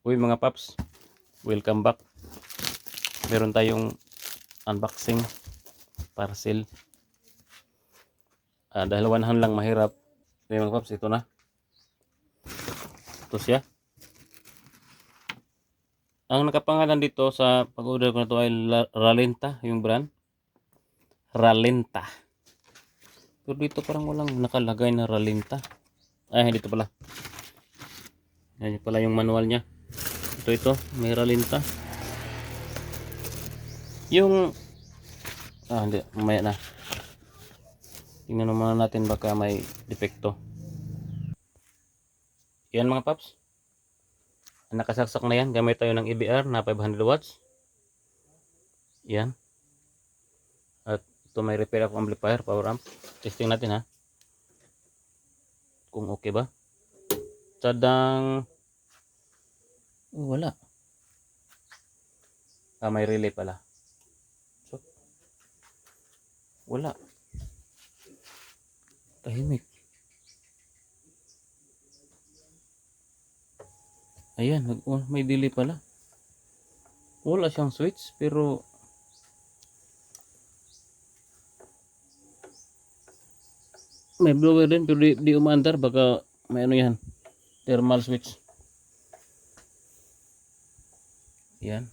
Uy mga paps, welcome back. Meron tayong unboxing parcel. Dahil one lang mahirap. Okay mga paps, ito na. Ito siya. Ang nakapangalan dito sa pag-order ko na ito ay Ralenta, yung brand. Ralenta. Pero dito parang walang nakalagay na Ralenta. Ay, dito pala. Yan pala yung manual niya. Ito, may Ralenta. Yung hindi, mamaya na. Tingnan naman natin baka may depekto. Yan mga paps. Nakasaksak na yan. Gamit tayo ng EBR na 500 watts. Yan. At ito may repair of amplifier, power amp. Testing natin ha. Kung okay ba. Tadang. Wala. May relay pala. So, wala. Tahimik. Ayan, may delay pala. Wala siyang switch pero may blower din pero di umaandar, baka may ano yan, thermal switch. Yan.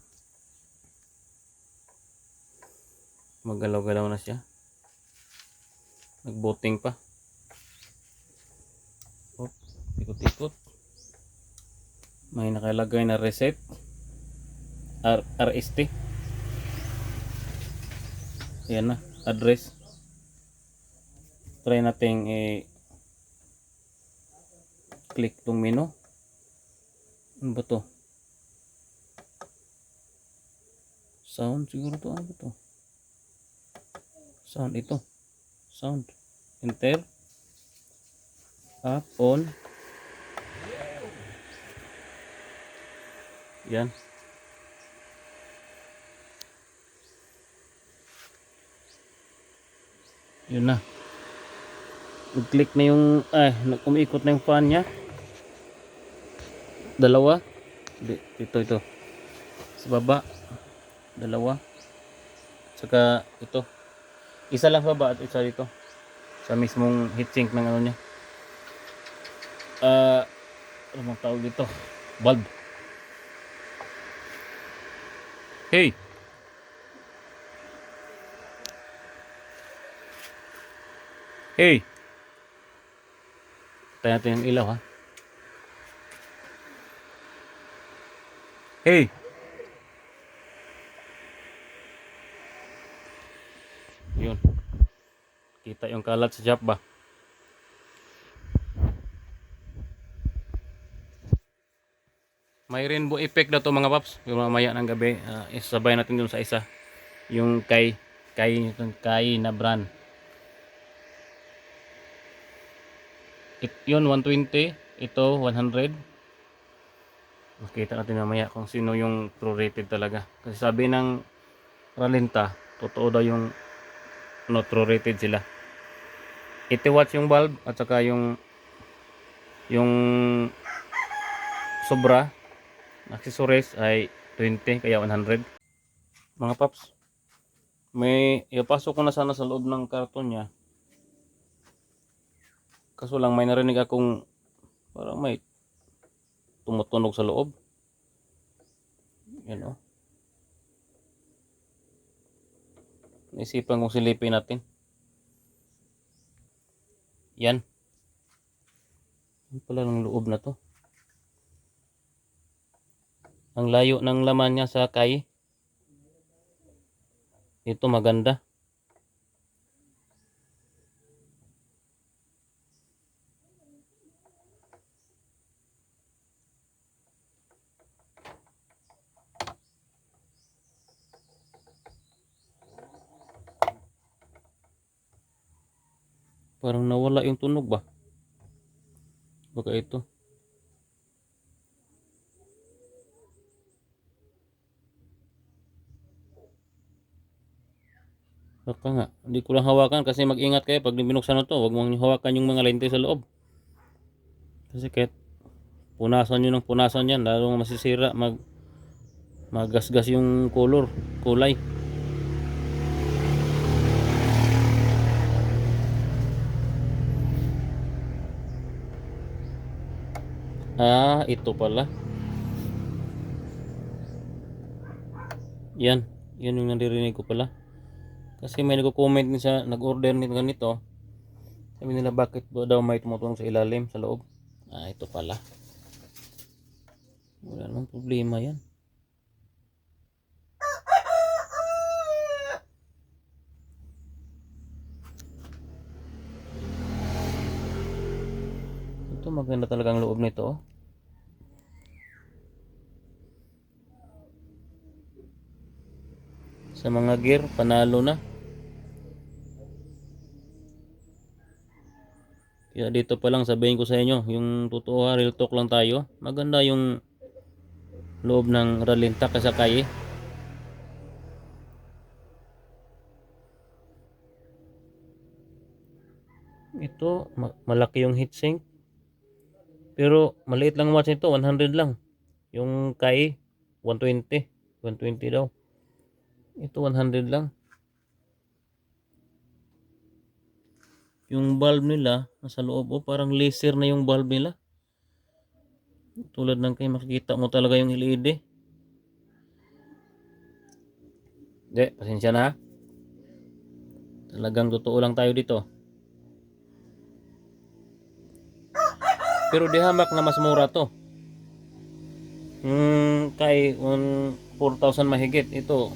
Maggalaw-galaw na siya. Nagboting pa. Oh, ikot-ikot. May nakalagay na reset. RST. Ayan na, address. Try natin click tong menu. Ano ba to? Sound siguro to. Ano ba to? Sound ito. Sound. Enter. Up, on. Yan. Yun na. Nag-click na yung umiikot na yung fan nya. Dalawa. Ito. Sa baba. Dalawa. Saka ito. Isa lang sa baba at isa dito. Sa mismong heatsink ng ano nya. Ano bang tawag dito? Bulb. Hey. Hey. Tayo natin yung ilaw ha. Hey. Yun. Kita yung kalat sa jack ba? May rainbow effect na to mga paps. Yung mamaya ng gabi, isasabay natin dun sa isa. Yung kay na brand. Yun 120, ito 100. Makita natin mamaya kung sino yung pro rated talaga. Kasi sabi ng Ralenta, totoo daw yung true rated sila. 80 watts yung bulb at saka yung sobra accessories ay 20 kaya 100. Mga paps, may ipasok ko na sana sa loob ng karton niya. Kaso lang may narinig akong parang may tumutunog sa loob. Yan o. Naisipan kong silipin natin. Yan. Yan pala ng loob na to. Ang layo ng laman niya sa kay. Ito maganda. Parang nawala yung tunog ba? Baka ito. Baka nga. Hindi ko lang hawakan kasi mag-ingat kayo pag binuksan na to. Huwag mong hawakan yung mga lente sa loob. Kasi kahit punasan nyo ng punasan yan, lalong masisira, magasgas yung kulay. Ito pala. Yan yung naririnig ko pala. Kasi may nagko-comment din sa nag-order nito ganito. Sabi nila bakit daw may tumutulong sa ilalim, sa loob. Ito pala. Wala namang problema yan. Ito maganda talaga ang loob nito. Sa mga gear, panalo na. Kaya dito pa lang sabihin ko sa inyo, yung totoo, real talk lang tayo. Maganda yung loob ng Ralinta kaysa Kaye. Ito, malaki yung heatsink. Pero maliit lang watch nito, 100 lang. Yung Kaye, 120. 120 daw. Ito 100 lang. Yung bulb nila nasa loob, parang laser na yung bulb nila. Tulad ng kayo, makikita mo talaga yung LED. Pasensya na. Talagang totoo lang tayo dito. Pero di hamak na mas mura to. Kay 4,000 mahigit. Ito,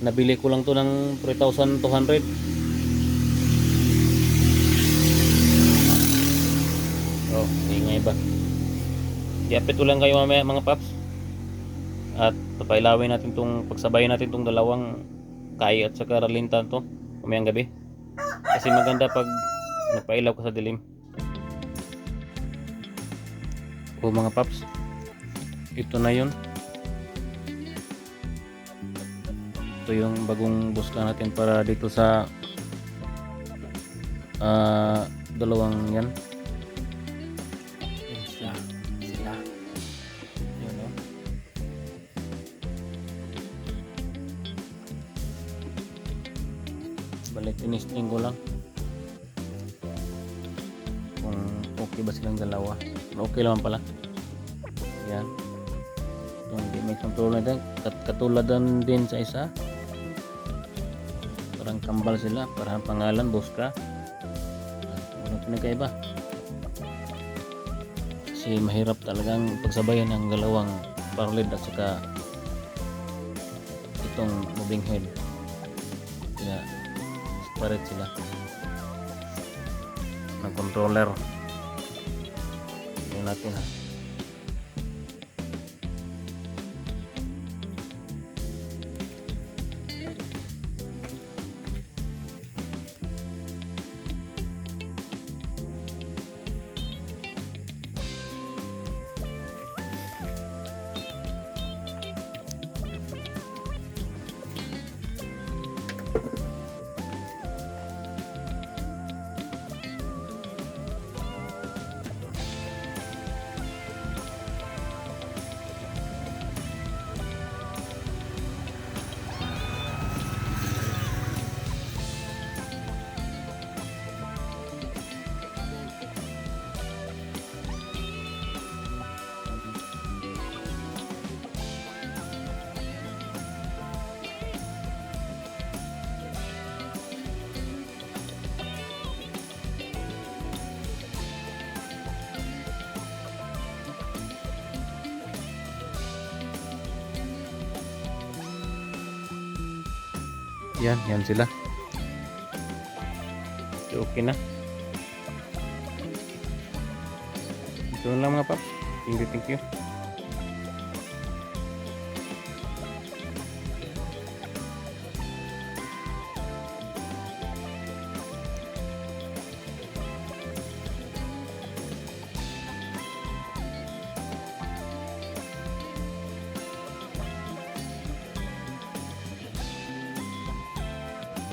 nabili ko lang to ng 3,200. Ingay ba? I-update ko lang kayo mamaya mga paps. At papailawin natin pagsabayin natin tong dalawang Kaye at saka Ralinta to mamayang gabi. Kasi maganda pag nagpailaw ka sa dilim. Mga paps, ito na yun. Ito yung bagong busla natin para dito sa dalawang yan. Sila. Yun, no? Balik in-string ko lang kung okay ba silang dalawa. Okay naman pala. Yan. Yung may control na din. Katulad din sa isa. Parang kambal sila. Parang pangalan, Bosca. Walang pinagkaiba. Kasi mahirap talagang pagsabayan ng dalawang power lead at saka itong moving head. Kaya separate sila ng controller. Tingnan natin ha. Yan sila. Okay na. Ito lang mga paps. Thank you.